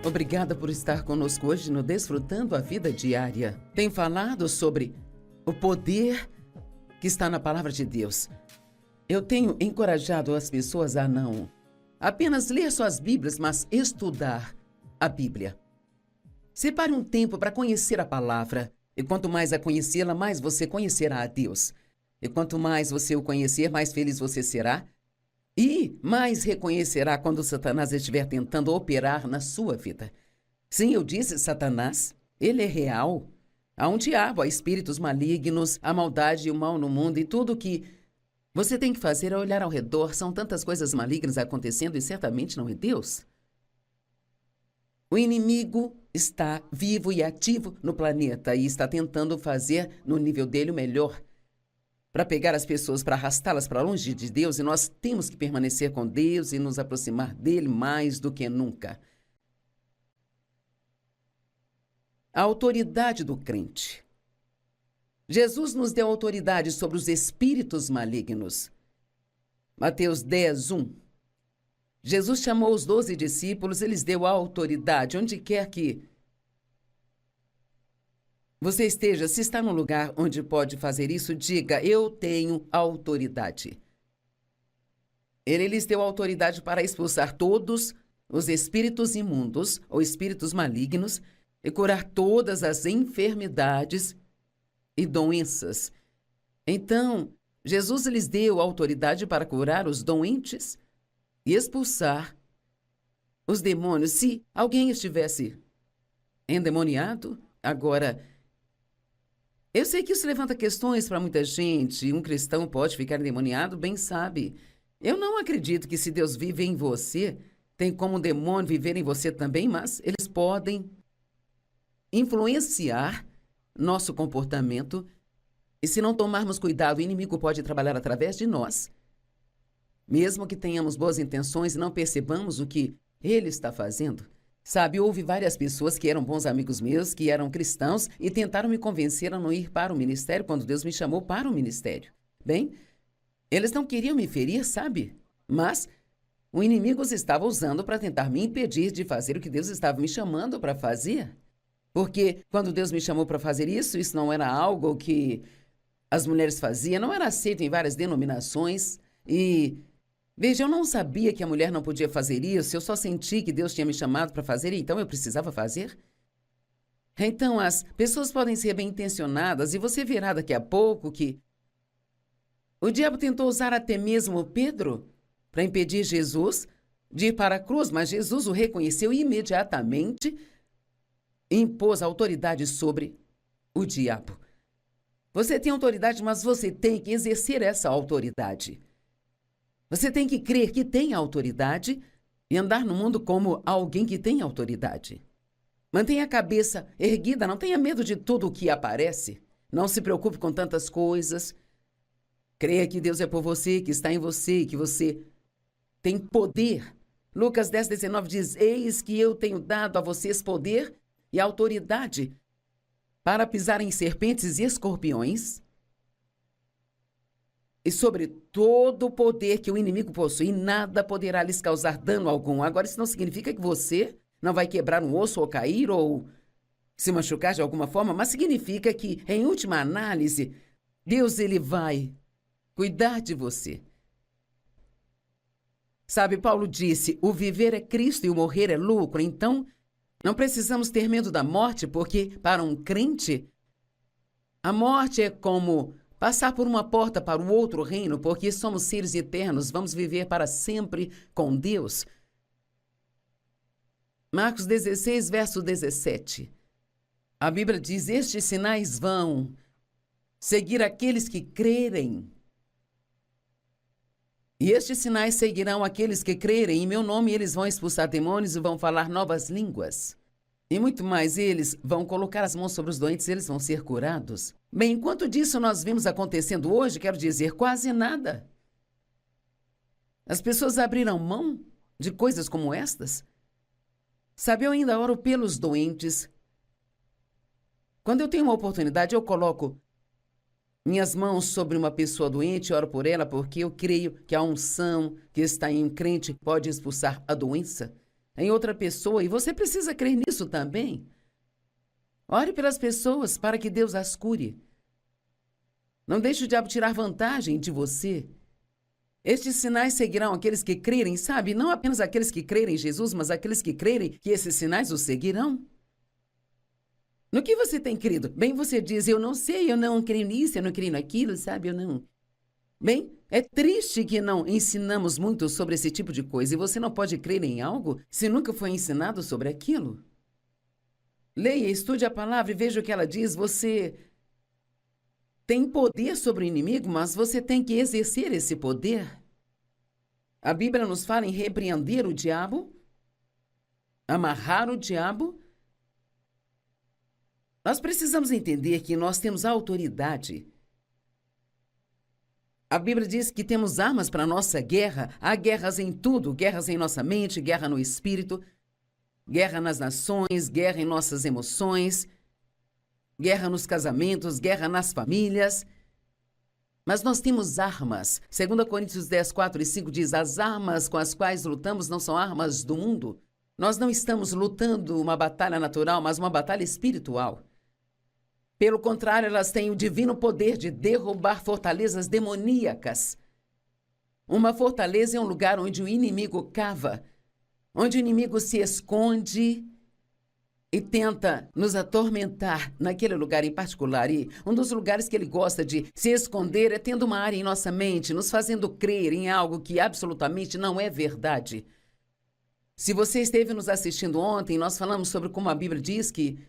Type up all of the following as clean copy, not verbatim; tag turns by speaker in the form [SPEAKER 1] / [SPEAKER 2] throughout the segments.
[SPEAKER 1] Obrigada por estar conosco hoje no Desfrutando a Vida Diária. Tem falado sobre o poder que está na Palavra de Deus. Eu tenho encorajado as pessoas a não apenas ler suas Bíblias, mas estudar a Bíblia. Separe um tempo para conhecer a Palavra. E quanto mais a conhecê-la, mais você conhecerá a Deus. E quanto mais você o conhecer, mais feliz você será. E mais reconhecerá quando Satanás estiver tentando operar na sua vida. Sim, eu disse Satanás, ele é real. Há um diabo, há espíritos malignos, há maldade e o mal no mundo, e tudo que você tem que fazer é olhar ao redor. São tantas coisas malignas acontecendo e certamente não é Deus. O inimigo está vivo e ativo no planeta e está tentando fazer no nível dele o melhor para pegar as pessoas, para arrastá-las para longe de Deus, e nós temos que permanecer com Deus e nos aproximar dele mais do que nunca. A autoridade do crente. Jesus nos deu autoridade sobre os espíritos malignos. Mateus 10:1. Jesus chamou os 12 discípulos, ele lhes deu a autoridade, onde quer que você esteja, se está num lugar onde pode fazer isso, diga, eu tenho autoridade. Ele lhes deu autoridade para expulsar todos os espíritos imundos ou espíritos malignos e curar todas as enfermidades e doenças. Então, Jesus lhes deu autoridade para curar os doentes e expulsar os demônios. Se alguém estivesse endemoniado, agora, eu sei que isso levanta questões para muita gente. Um cristão pode ficar endemoniado, bem sabe. Eu não acredito que se Deus vive em você, tem como um demônio viver em você também, mas eles podem influenciar nosso comportamento. E se não tomarmos cuidado, o inimigo pode trabalhar através de nós. Mesmo que tenhamos boas intenções e não percebamos o que ele está fazendo. Sabe, houve várias pessoas que eram bons amigos meus, que eram cristãos e tentaram me convencer a não ir para o ministério quando Deus me chamou para o ministério. Bem, eles não queriam me ferir, sabe? Mas o inimigo os estava usando para tentar me impedir de fazer o que Deus estava me chamando para fazer. Porque quando Deus me chamou para fazer isso não era algo que as mulheres faziam, não era aceito em várias denominações. E veja, eu não sabia que a mulher não podia fazer isso, eu só senti que Deus tinha me chamado para fazer, então eu precisava fazer. Então, as pessoas podem ser bem intencionadas e você verá daqui a pouco que o diabo tentou usar até mesmo Pedro para impedir Jesus de ir para a cruz, mas Jesus o reconheceu e imediatamente impôs autoridade sobre o diabo. Você tem autoridade, mas você tem que exercer essa autoridade. Você tem que crer que tem autoridade e andar no mundo como alguém que tem autoridade. Mantenha a cabeça erguida, não tenha medo de tudo o que aparece. Não se preocupe com tantas coisas. Creia que Deus é por você, que está em você e que você tem poder. Lucas 10:19 diz, eis que eu tenho dado a vocês poder e autoridade para pisar em serpentes e escorpiões e sobre todo o poder que o inimigo possui, nada poderá lhes causar dano algum. Agora, isso não significa que você não vai quebrar um osso ou cair ou se machucar de alguma forma, mas significa que, em última análise, Deus ele vai cuidar de você. Sabe, Paulo disse, o viver é Cristo e o morrer é lucro. Então, não precisamos ter medo da morte, porque para um crente, a morte é como passar por uma porta para o outro reino, porque somos seres eternos, vamos viver para sempre com Deus. Marcos 16, verso 17. A Bíblia diz, estes sinais vão seguir aqueles que crerem. E estes sinais seguirão aqueles que crerem. Em meu nome eles vão expulsar demônios e vão falar novas línguas. E muito mais, eles vão colocar as mãos sobre os doentes e eles vão ser curados. Bem, enquanto disso nós vimos acontecendo hoje, quero dizer, quase nada. As pessoas abriram mão de coisas como estas. Sabe, eu ainda oro pelos doentes. Quando eu tenho uma oportunidade, eu coloco minhas mãos sobre uma pessoa doente, oro por ela, porque eu creio que a unção que está em um crente pode expulsar a doença. em outra pessoa e você precisa crer nisso também. Ore pelas pessoas para que Deus as cure. Não deixe o diabo tirar vantagem de você. Estes sinais seguirão aqueles que crerem, sabe? Não apenas aqueles que crerem em Jesus, mas aqueles que crerem que esses sinais os seguirão. No que você tem crido? Bem, você diz, eu não sei, eu não creio nisso, eu não creio naquilo, sabe? Eu não. Bem, é triste que não ensinamos muito sobre esse tipo de coisa e você não pode crer em algo se nunca foi ensinado sobre aquilo. Leia, estude a palavra e veja o que ela diz. Você tem poder sobre o inimigo, mas você tem que exercer esse poder. A Bíblia nos fala em repreender o diabo, amarrar o diabo. Nós precisamos entender que nós temos autoridade. A Bíblia diz que temos armas para a nossa guerra. Há guerras em tudo, guerras em nossa mente, guerra no espírito, guerra nas nações, guerra em nossas emoções, guerra nos casamentos, guerra nas famílias. Mas nós temos armas. 2 Coríntios 10, 4 e 5 diz, as armas com as quais lutamos não são armas do mundo. Nós não estamos lutando uma batalha natural, mas uma batalha espiritual. Pelo contrário, elas têm o divino poder de derrubar fortalezas demoníacas. Uma fortaleza é um lugar onde o inimigo cava, onde o inimigo se esconde e tenta nos atormentar naquele lugar em particular. E um dos lugares que ele gosta de se esconder é tendo uma área em nossa mente, nos fazendo crer em algo que absolutamente não é verdade. Se você esteve nos assistindo ontem, nós falamos sobre como a Bíblia diz que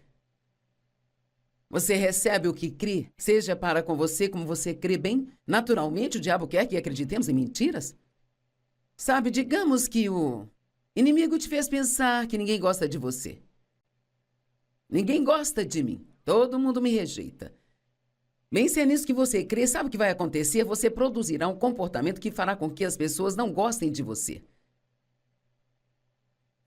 [SPEAKER 1] você recebe o que crê, seja para com você como você crê bem. Naturalmente, o diabo quer que acreditemos em mentiras. Sabe, digamos que o inimigo te fez pensar que ninguém gosta de você. Ninguém gosta de mim. Todo mundo me rejeita. Bem, se é nisso que você crê, sabe o que vai acontecer? Você produzirá um comportamento que fará com que as pessoas não gostem de você.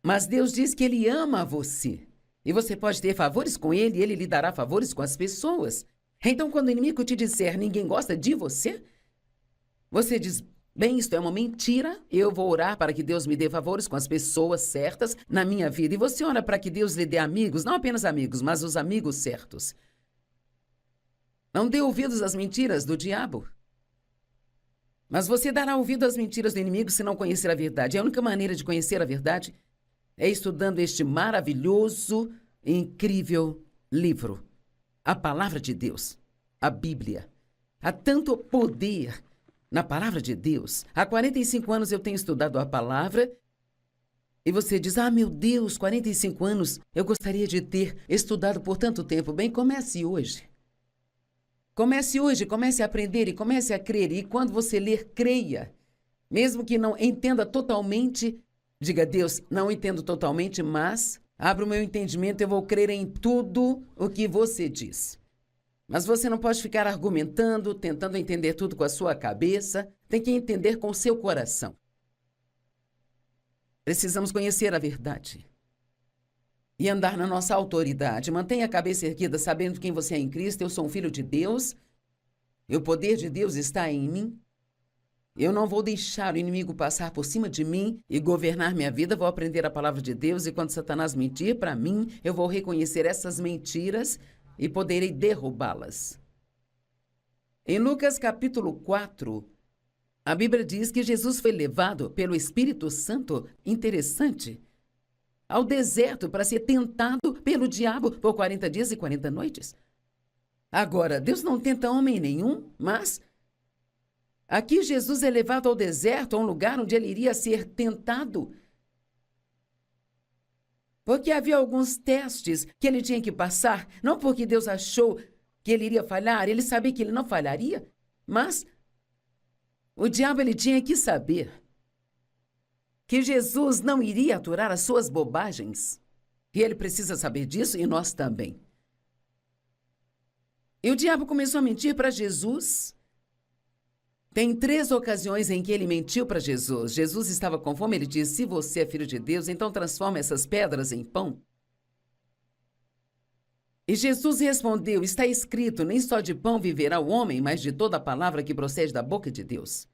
[SPEAKER 1] Mas Deus diz que Ele ama você. E você pode ter favores com Ele e Ele lhe dará favores com as pessoas. Então, quando o inimigo te disser ninguém gosta de você, você diz, bem, isto é uma mentira, eu vou orar para que Deus me dê favores com as pessoas certas na minha vida. E você ora para que Deus lhe dê amigos, não apenas amigos, mas os amigos certos. Não dê ouvidos às mentiras do diabo. Mas você dará ouvido às mentiras do inimigo se não conhecer a verdade. A única maneira de conhecer a verdade é estudando este maravilhoso e incrível livro, a Palavra de Deus, a Bíblia. Há tanto poder na Palavra de Deus. Há 45 anos eu tenho estudado a Palavra e você diz, meu Deus, 45 anos, eu gostaria de ter estudado por tanto tempo. Bem, comece hoje. Comece hoje, comece a aprender e comece a crer. E quando você ler, creia. Mesmo que não entenda totalmente, diga, Deus, não entendo totalmente, mas abra o meu entendimento, eu vou crer em tudo o que você diz. Mas você não pode ficar argumentando, tentando entender tudo com a sua cabeça, tem que entender com o seu coração. Precisamos conhecer a verdade e andar na nossa autoridade. Mantenha a cabeça erguida, sabendo quem você é em Cristo. Eu sou um filho de Deus, e o poder de Deus está em mim. Eu não vou deixar o inimigo passar por cima de mim e governar minha vida. Vou aprender a palavra de Deus e quando Satanás mentir para mim, eu vou reconhecer essas mentiras e poderei derrubá-las. Em Lucas capítulo 4, a Bíblia diz que Jesus foi levado pelo Espírito Santo, interessante, ao deserto para ser tentado pelo diabo por 40 dias e 40 noites. Agora, Deus não tenta homem nenhum, mas aqui Jesus é levado ao deserto, a um lugar onde ele iria ser tentado. Porque havia alguns testes que ele tinha que passar, não porque Deus achou que ele iria falhar, ele sabia que ele não falharia, mas o diabo ele tinha que saber que Jesus não iria aturar as suas bobagens. E ele precisa saber disso e nós também. E o diabo começou a mentir para Jesus. Tem 3 ocasiões em que ele mentiu para Jesus. Jesus estava com fome, ele disse, se você é filho de Deus, então transforma essas pedras em pão. E Jesus respondeu, está escrito, nem só de pão viverá o homem, mas de toda a palavra que procede da boca de Deus.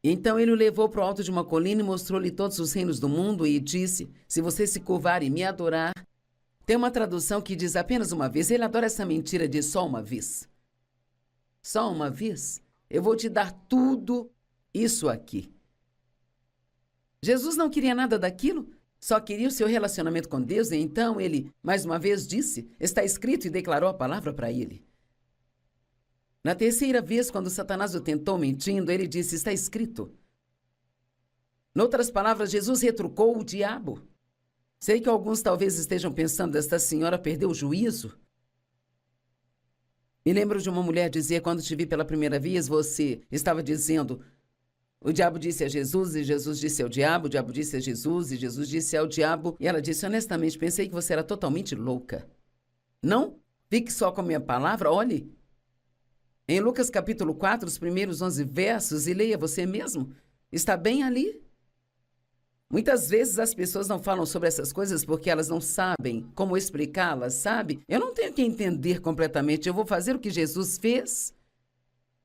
[SPEAKER 1] Então ele o levou para o alto de uma colina e mostrou-lhe todos os reinos do mundo e disse: se você se curvar e me adorar. Tem uma tradução que diz apenas uma vez. Ele adora essa mentira de só uma vez. Só uma vez? Eu vou te dar tudo isso aqui. Jesus não queria nada daquilo, só queria o seu relacionamento com Deus, e então ele, mais uma vez, disse: está escrito, e declarou a palavra para ele. Na terceira vez, quando Satanás o tentou mentindo, ele disse: está escrito. Noutras palavras, Jesus retrucou o diabo. Sei que alguns talvez estejam pensando: esta senhora perdeu o juízo. Me lembro de uma mulher dizer: quando te vi pela primeira vez, você estava dizendo: o diabo disse a Jesus, e Jesus disse ao diabo, o diabo disse a Jesus, e Jesus disse ao diabo. E ela disse: honestamente, pensei que você era totalmente louca. Não fique só com a minha palavra, olhe. Em Lucas capítulo 4, os primeiros 11 versos, e leia você mesmo, está bem ali. Muitas vezes as pessoas não falam sobre essas coisas porque elas não sabem como explicá-las, sabe? Eu não tenho que entender completamente, eu vou fazer o que Jesus fez.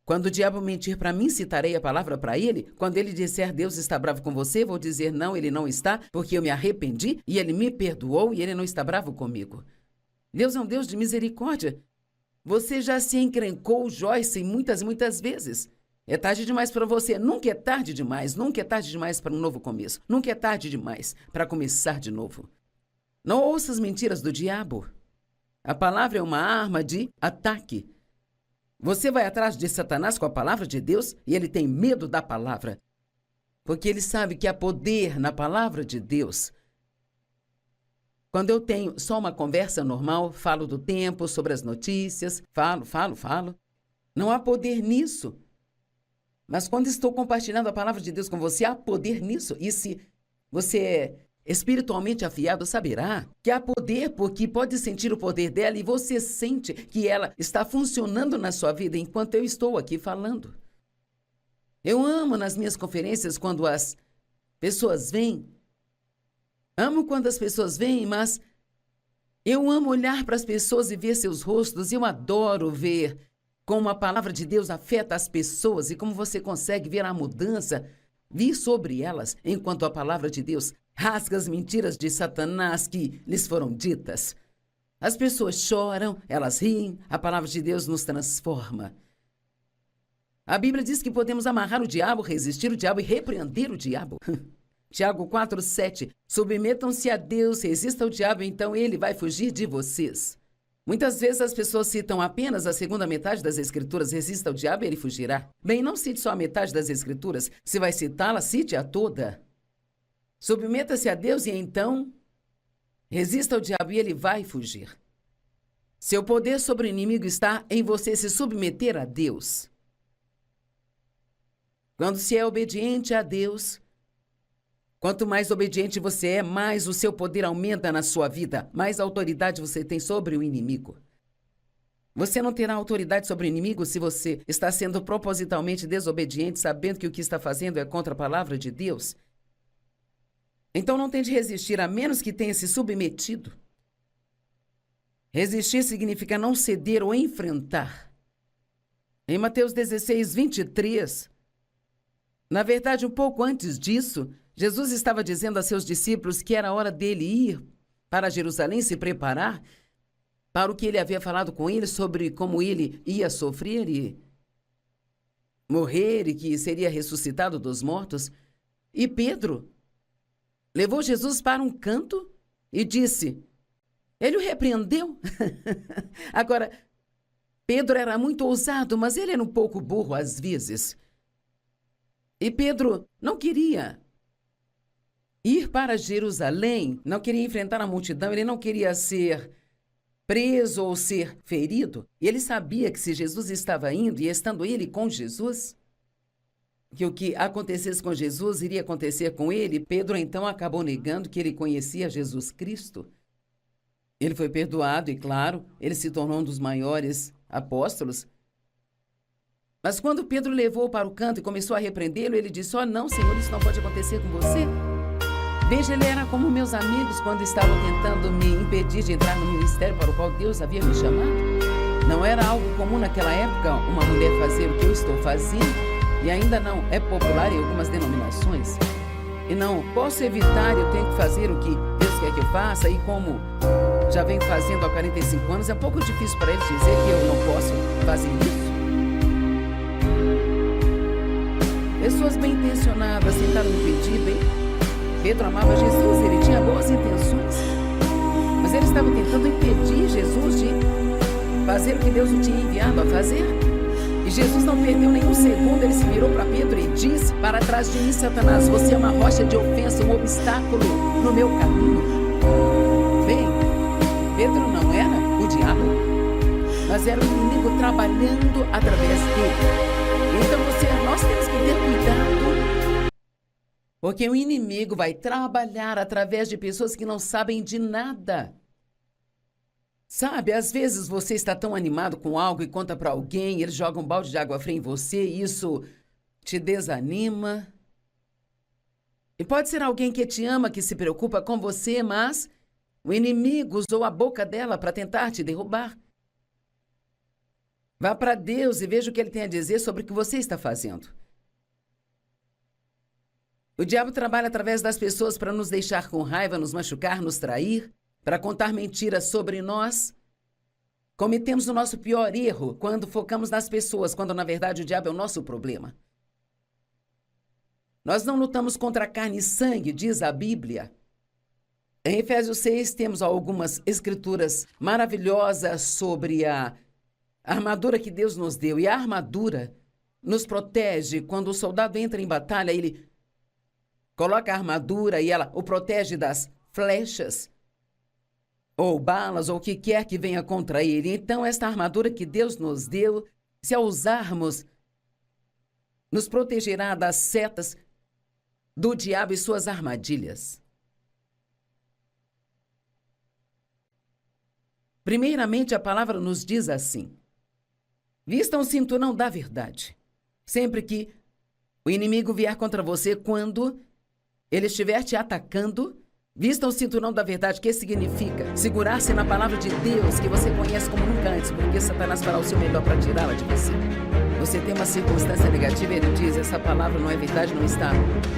[SPEAKER 1] Quando o diabo mentir para mim, citarei a palavra para ele. Quando ele disser: Deus está bravo com você, vou dizer: não, ele não está, porque eu me arrependi e ele me perdoou e ele não está bravo comigo. Deus é um Deus de misericórdia. Você já se encrencou, Joyce, muitas vezes. É tarde demais para você. Nunca é tarde demais. Nunca é tarde demais para um novo começo. Nunca é tarde demais para começar de novo. Não ouça as mentiras do diabo. A palavra é uma arma de ataque. Você vai atrás de Satanás com a palavra de Deus e ele tem medo da palavra. Porque ele sabe que há poder na palavra de Deus. Quando eu tenho só uma conversa normal, falo do tempo, sobre as notícias, falo. Não há poder nisso. Mas quando estou compartilhando a palavra de Deus com você, há poder nisso. E se você é espiritualmente afiado, saberá que há poder, porque pode sentir o poder dela e você sente que ela está funcionando na sua vida enquanto eu estou aqui falando. Eu amo nas minhas conferências quando as pessoas vêm. Amo quando as pessoas vêm, mas eu amo olhar para as pessoas e ver seus rostos. Eu adoro ver como a palavra de Deus afeta as pessoas e como você consegue ver a mudança vir sobre elas, enquanto a palavra de Deus rasga as mentiras de Satanás que lhes foram ditas. As pessoas choram, elas riem, a palavra de Deus nos transforma. A Bíblia diz que podemos amarrar o diabo, resistir o diabo e repreender o diabo. Tiago 4:7. Submetam-se a Deus, resista ao diabo, então ele vai fugir de vocês. Muitas vezes as pessoas citam apenas a segunda metade das Escrituras. Resista ao diabo e ele fugirá. Bem, não cite só a metade das Escrituras. Se vai citá-la, cite-a toda. Submeta-se a Deus e então resista ao diabo e ele vai fugir. Seu poder sobre o inimigo está em você se submeter a Deus. Quando se é obediente a Deus, quanto mais obediente você é, mais o seu poder aumenta na sua vida, mais autoridade você tem sobre o inimigo. Você não terá autoridade sobre o inimigo se você está sendo propositalmente desobediente, sabendo que o que está fazendo é contra a palavra de Deus. Então não tente resistir, a menos que tenha se submetido. Resistir significa não ceder ou enfrentar. Em Mateus 16:23, na verdade, um pouco antes disso, Jesus estava dizendo a seus discípulos que era hora dele ir para Jerusalém se preparar para o que ele havia falado com eles sobre como ele ia sofrer e morrer e que seria ressuscitado dos mortos. E Pedro levou Jesus para um canto e disse, ele o repreendeu. Agora, Pedro era muito ousado, mas ele era um pouco burro às vezes. E Pedro não queria ir para Jerusalém, não queria enfrentar a multidão, ele não queria ser preso ou ser ferido. E ele sabia que se Jesus estava indo e estando ele com Jesus, que o que acontecesse com Jesus iria acontecer com ele. Pedro então acabou negando que ele conhecia Jesus Cristo. Ele foi perdoado e, claro, ele se tornou um dos maiores apóstolos. Mas quando Pedro levou para o canto e começou a repreendê-lo, ele disse, não, Senhor, isso não pode acontecer com você. Veja, ele era como meus amigos quando estavam tentando me impedir de entrar no ministério para o qual Deus havia me chamado. Não era algo comum naquela época uma mulher fazer o que eu estou fazendo. e ainda não é popular em algumas denominações, e não posso evitar, eu tenho que fazer o que Deus quer que eu faça, e como já venho fazendo há 45 anos, é um pouco difícil para eles dizer que eu não posso fazer isso. Pessoas bem intencionadas tentaram impedir, bem. Pedro amava Jesus, ele tinha boas intenções, mas ele estava tentando impedir Jesus de fazer o que Deus o tinha enviado a fazer. E Jesus não perdeu nenhum segundo, ele se virou para Pedro e disse: para trás de mim, Satanás, você é uma rocha de ofensa, um obstáculo no meu caminho. Bem, Pedro não era o diabo, mas era o inimigo trabalhando através dele. Então nós temos que ter cuidado, porque o inimigo vai trabalhar através de pessoas que não sabem de nada. Sabe, às vezes você está tão animado com algo e conta para alguém, eles jogam um balde de água fria em você e isso te desanima. E pode ser alguém que te ama, que se preocupa com você, mas o inimigo usou a boca dela para tentar te derrubar. Vá para Deus e veja o que Ele tem a dizer sobre o que você está fazendo. O diabo trabalha através das pessoas para nos deixar com raiva, nos machucar, nos trair, para contar mentiras sobre nós. Cometemos o nosso pior erro quando focamos nas pessoas, quando na verdade o diabo é o nosso problema. Nós não lutamos contra carne e sangue, diz a Bíblia. Em Efésios 6 temos algumas escrituras maravilhosas sobre a armadura que Deus nos deu. E a armadura nos protege. Quando o soldado entra em batalha, ele coloca a armadura e ela o protege das flechas, ou balas, ou o que quer que venha contra ele. Então, esta armadura que Deus nos deu, se a usarmos, nos protegerá das setas do diabo e suas armadilhas. Primeiramente, a palavra nos diz assim: vistam o cinturão da verdade. Sempre que o inimigo vier contra você, quando ele estiver te atacando, vista o cinturão da verdade. Que significa segurar-se na palavra de Deus, que você conhece como nunca antes, porque Satanás fará o seu melhor para tirá-la de você. Você tem uma circunstância negativa e ele diz: essa palavra não é verdade, não está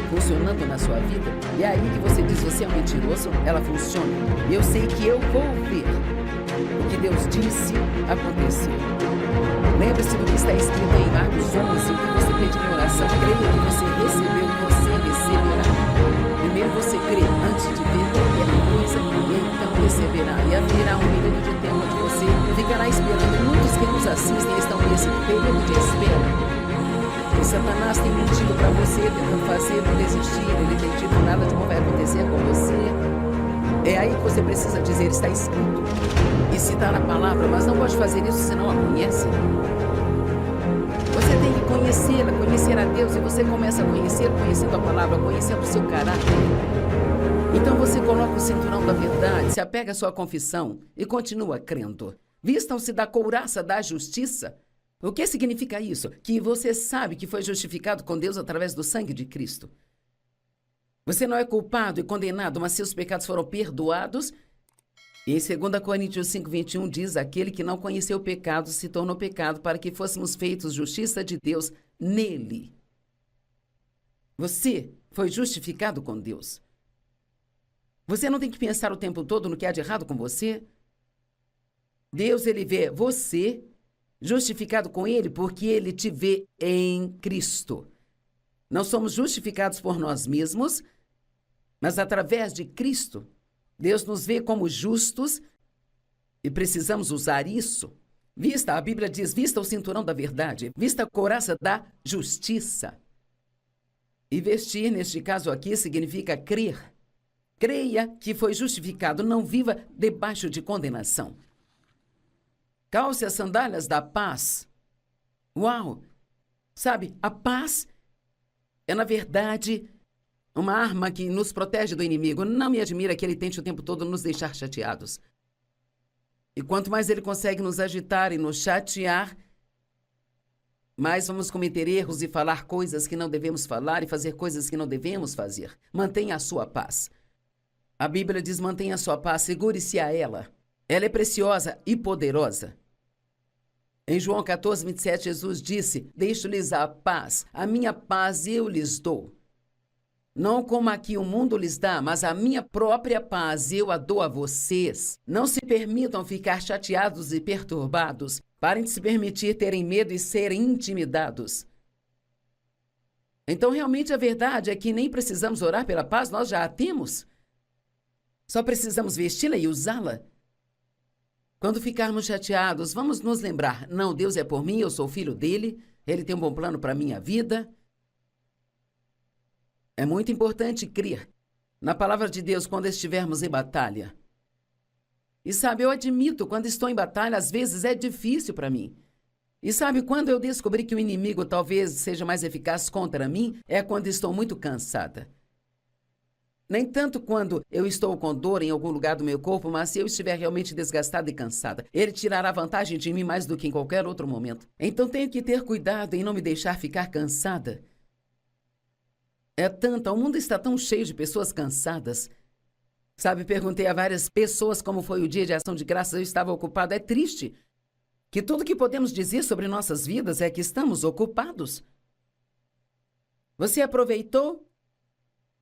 [SPEAKER 1] funcionando na sua vida. E é aí que você diz: você é um mentiroso, ela funciona. E eu sei que eu vou ver o que Deus disse acontecer. Lembre-se do que está escrito em Marcos 11, o que você pedir em oração, creia que você recebeu, você receberá. Primeiro você crê antes de ver qualquer coisa, e então receberá. E haverá um período de tempo onde você ficará esperando. E muitos que nos assistem estão nesse período de espera. E Satanás tem mentido para você, tentando fazer desistir. Ele tem dito nada de bom vai acontecer com você. É aí que você precisa dizer: está escrito. E citar a palavra, mas não pode fazer isso se não a conhece. Você tem que conhecê-la, conhecer a Deus, e você começa a conhecer, conhecendo a palavra, conhecendo o seu caráter. Então você coloca o cinturão da verdade, se apega à sua confissão e continua crendo. Vistam-se da couraça da justiça. O que significa isso? Que você sabe que foi justificado com Deus através do sangue de Cristo. Você não é culpado e condenado, mas seus pecados foram perdoados. E em 2 Coríntios 5:21 diz: aquele que não conheceu o pecado se tornou pecado para que fôssemos feitos justiça de Deus nele. Você foi justificado com Deus. Você não tem que pensar o tempo todo no que há de errado com você. Deus, ele vê você justificado com ele porque ele te vê em Cristo. Não somos justificados por nós mesmos, mas através de Cristo. Deus nos vê como justos e precisamos usar isso. Vista, a Bíblia diz: vista o cinturão da verdade, vista a couraça da justiça. E vestir, neste caso aqui, significa crer. Creia que foi justificado, não viva debaixo de condenação. Calce as sandálias da paz. Uau! Sabe, a paz é, na verdade, uma arma que nos protege do inimigo. Não me admira que ele tente o tempo todo nos deixar chateados. E quanto mais ele consegue nos agitar e nos chatear, mais vamos cometer erros e falar coisas que não devemos falar e fazer coisas que não devemos fazer. Mantenha a sua paz. A Bíblia diz: mantenha a sua paz, segure-se a ela. Ela é preciosa e poderosa. Em João 14, 27, Jesus disse: deixo-lhes a paz, a minha paz eu lhes dou. Não como aqui o mundo lhes dá, mas a minha própria paz eu a dou a vocês. Não se permitam ficar chateados e perturbados. Parem de se permitir terem medo e serem intimidados. Então, realmente, a verdade é que nem precisamos orar pela paz, nós já a temos. Só precisamos vesti-la e usá-la. Quando ficarmos chateados, vamos nos lembrar: não, Deus é por mim, eu sou filho dele, ele tem um bom plano para a minha vida. É muito importante crer na palavra de Deus quando estivermos em batalha. E sabe, eu admito, quando estou em batalha, às vezes é difícil para mim. E sabe, quando eu descobri que o inimigo talvez seja mais eficaz contra mim, é quando estou muito cansada. Nem tanto quando eu estou com dor em algum lugar do meu corpo, mas se eu estiver realmente desgastada e cansada, ele tirará vantagem de mim mais do que em qualquer outro momento. Então tenho que ter cuidado em não me deixar ficar cansada. O mundo está tão cheio de pessoas cansadas. Sabe, perguntei a várias pessoas como foi o dia de ação de graças, eu estava ocupado. É triste que tudo que podemos dizer sobre nossas vidas é que estamos ocupados. Você aproveitou?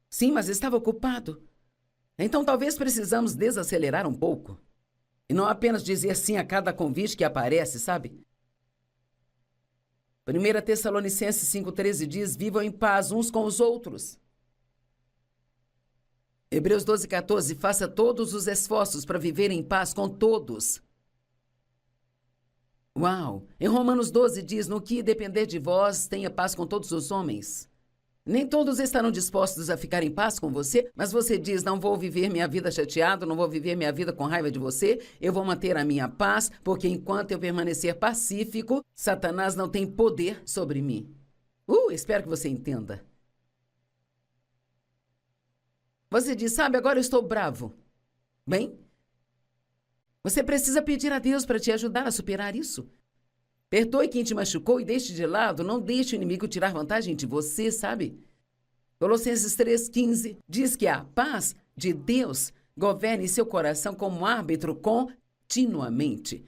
[SPEAKER 1] Sim, mas estava ocupado. Então talvez precisamos desacelerar um pouco. E não apenas dizer sim a cada convite que aparece, sabe? 1 Tessalonicenses 5,13 diz: vivam em paz uns com os outros. Hebreus 12,14: faça todos os esforços para viver em paz com todos. Uau! Em Romanos 12 diz: no que depender de vós, tenha paz com todos os homens. Nem todos estarão dispostos a ficar em paz com você, mas você diz: não vou viver minha vida chateado, não vou viver minha vida com raiva de você, eu vou manter a minha paz, porque enquanto eu permanecer pacífico, Satanás não tem poder sobre mim. Espero que você entenda. Você diz: sabe, agora eu estou bravo. Bem, você precisa pedir a Deus para te ajudar a superar isso. Perdoe quem te machucou e deixe de lado, não deixe o inimigo tirar vantagem de você, sabe? Colossenses 3,15 diz que a paz de Deus governe seu coração como árbitro continuamente,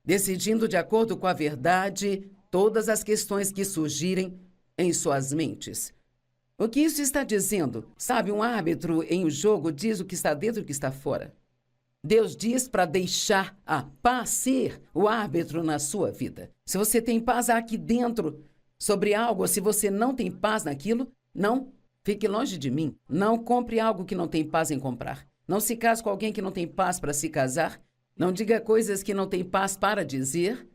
[SPEAKER 1] decidindo de acordo com a verdade todas as questões que surgirem em suas mentes. O que isso está dizendo? Sabe, um árbitro em um jogo diz o que está dentro e o que está fora. Deus diz para deixar a paz ser o árbitro na sua vida. Se você tem paz aqui dentro sobre algo, ou se você não tem paz naquilo, não, fique longe de mim. Não compre algo que não tem paz em comprar. Não se case com alguém que não tem paz para se casar. Não diga coisas que não tem paz para dizer.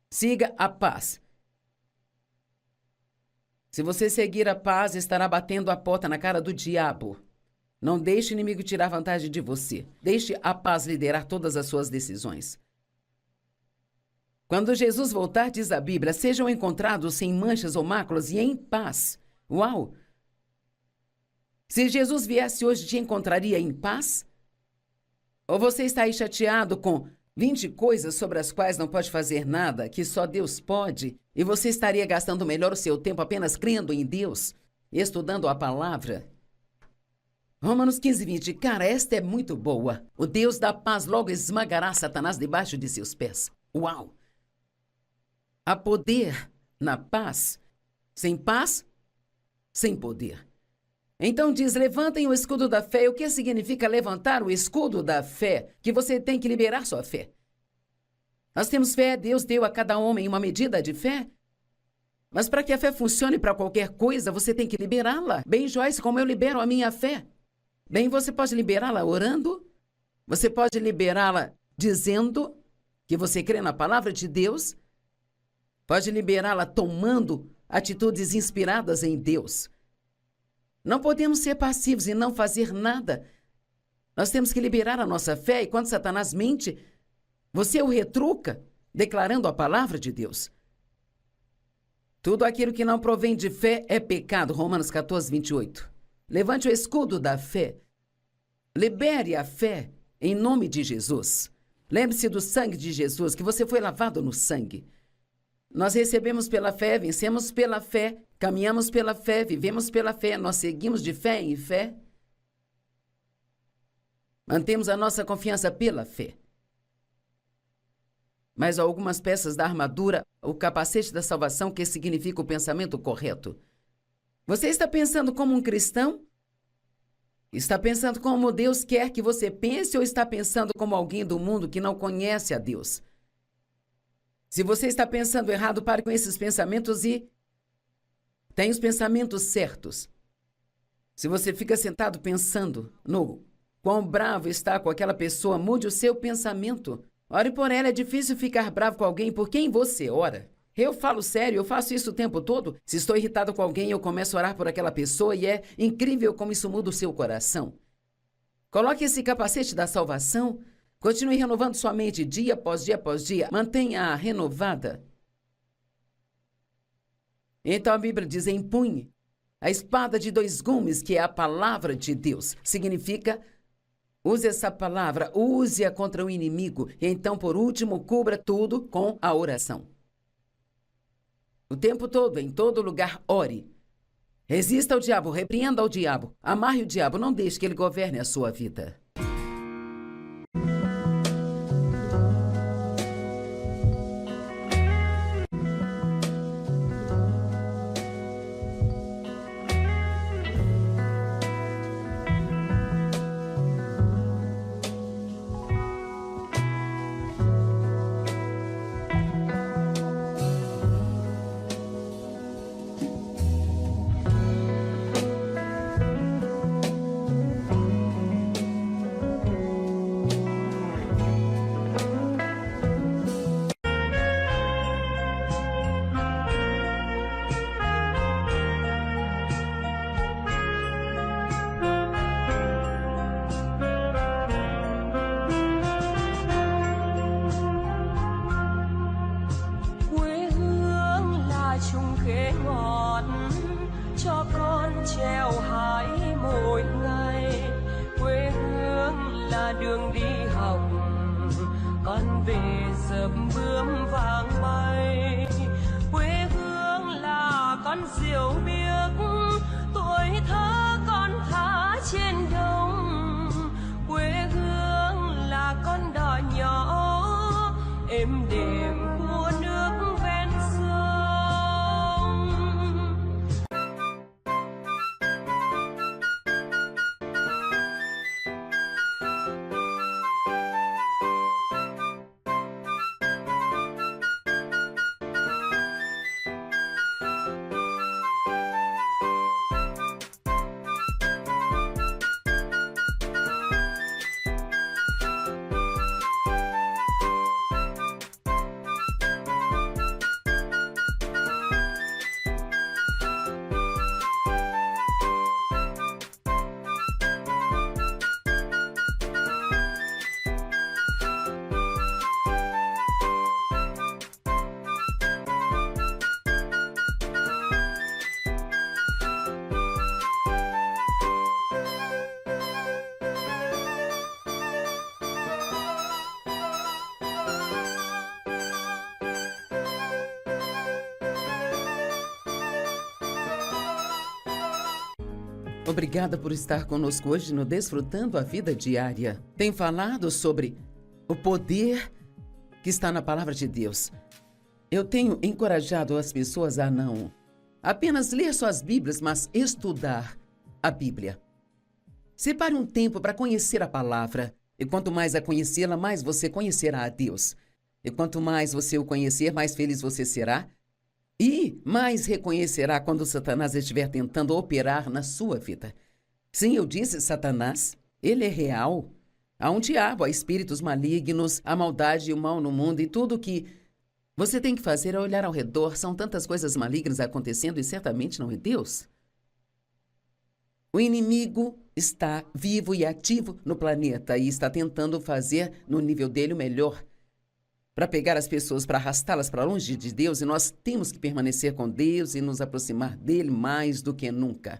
[SPEAKER 1] Siga a paz. Se você seguir a paz, estará batendo a porta na cara do diabo. Não deixe o inimigo tirar vantagem de você. Deixe a paz liderar todas as suas decisões. Quando Jesus voltar, diz a Bíblia, sejam encontrados sem manchas ou máculas e em paz. Uau! Se Jesus viesse hoje, te encontraria em paz? Ou você está aí chateado com 20 coisas sobre as quais não pode fazer nada, que só Deus pode, e você estaria gastando melhor o seu tempo apenas crendo em Deus, estudando a palavra? Romanos 15:20. Cara, esta é muito boa. O Deus da paz logo esmagará Satanás debaixo de seus pés. Uau! Há poder na paz. Sem paz, sem poder. Então diz, levantem o escudo da fé. E o que significa levantar o escudo da fé? Que você tem que liberar sua fé. Nós temos fé, Deus deu a cada homem uma medida de fé. Mas para que a fé funcione para qualquer coisa, você tem que liberá-la. Bem, Joyce, como eu libero a minha fé? Bem, você pode liberá-la orando, você pode liberá-la dizendo que você crê na palavra de Deus, pode liberá-la tomando atitudes inspiradas em Deus. Não podemos ser passivos e não fazer nada. Nós temos que liberar a nossa fé e quando Satanás mente, você o retruca, declarando a palavra de Deus. Tudo aquilo que não provém de fé é pecado, Romanos 14:28. Levante o escudo da fé. Libere a fé em nome de Jesus. Lembre-se do sangue de Jesus, que você foi lavado no sangue. Nós recebemos pela fé, vencemos pela fé, caminhamos pela fé, vivemos pela fé, nós seguimos de fé em fé. Mantemos a nossa confiança pela fé. mas algumas peças da armadura, o capacete da salvação, que significa o pensamento correto. Você está pensando como um cristão? Está pensando como Deus quer que você pense ou está pensando como alguém do mundo que não conhece a Deus? Se você está pensando errado, pare com esses pensamentos e tenha os pensamentos certos. Se você fica sentado pensando no quão bravo está com aquela pessoa, mude o seu pensamento. Ore por ela. É difícil ficar bravo com alguém por quem você ora. Eu falo sério, eu faço isso o tempo todo. Se estou irritado com alguém, eu começo a orar por aquela pessoa e é incrível como isso muda o seu coração. Coloque esse capacete da salvação. Continue renovando sua mente dia após dia após dia. Mantenha-a renovada. Então a Bíblia diz: empunhe a espada de 2 gumes, que é a palavra de Deus. Significa, use essa palavra, use-a contra o inimigo. E então, por último, cubra tudo com a oração. O tempo todo, em todo lugar, ore. Resista ao diabo, repreenda ao diabo. Amarre o diabo, não deixe que ele governe a sua vida.
[SPEAKER 2] Đường đi học con về sớm bướm vàng bay, quê hương là con diều biếc, tuổi thơ con thả trên đồng, quê hương là con đò nhỏ êm đềm của nước ven sông.
[SPEAKER 1] Obrigada por estar conosco hoje no Desfrutando a Vida Diária. Tem falado sobre o poder que está na palavra de Deus. Eu tenho encorajado as pessoas a não apenas ler suas Bíblias, mas estudar a Bíblia. Separe um tempo para conhecer a palavra. E quanto mais a conhecê-la, mais você conhecerá a Deus. E quanto mais você o conhecer, mais feliz você será. E mais reconhecerá quando Satanás estiver tentando operar na sua vida. Sim, eu disse Satanás, ele é real. Há um diabo, há espíritos malignos, há maldade e o mal no mundo, e tudo que você tem que fazer é olhar ao redor. São tantas coisas malignas acontecendo e certamente não é Deus. O inimigo está vivo e ativo no planeta e está tentando fazer no nível dele o melhor para pegar as pessoas, para arrastá-las para longe de Deus, e nós temos que permanecer com Deus e nos aproximar dele mais do que nunca.